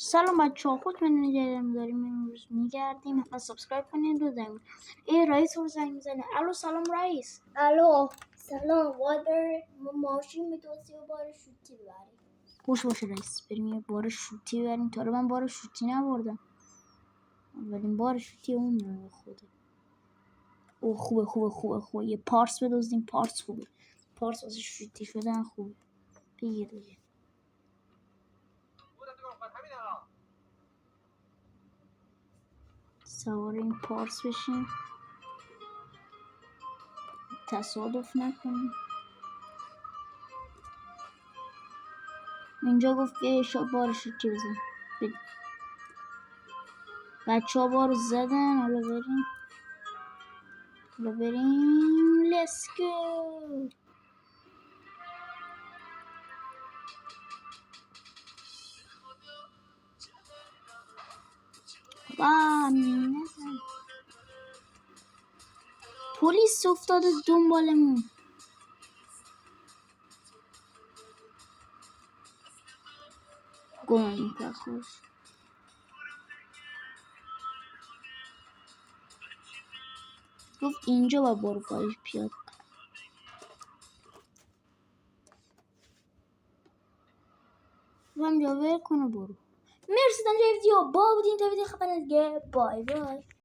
سلام بچه ها، خود من جدیدم داریم امروز میگردیم. حتما سابسکرایب کنید و زنگ ای رئیس رو زنگ میزنه. الو سلام رئیس. الو سلام. وادر ماشین میتوسی و بار شوتی ببریم. خوش باشه رئیس، بریم یه بار شوتی ببریم. تا من بار شوتی نبردم، اولین بار شوتی اون رو. خدا او خوبه. یه پارس بدوزدیم. پارس خوبه، پارس واسه شوتی شدن خوبه. بگیر دیگه. سوار این پارس بشیم، تصادف نکنیم. اینجا گفت بیا بار شوتی بزن. بچه ها بار زدن. حالا بریم لیتس گو. نزن. پلیس افتاده دنبالمون. گم خوش. گفت اینجا با برو پایش پیاده. همجا ول کنه برو. مرسی تا اینجا ویدیو با بودین. تا ویدیو خبر دیگه. بای بای.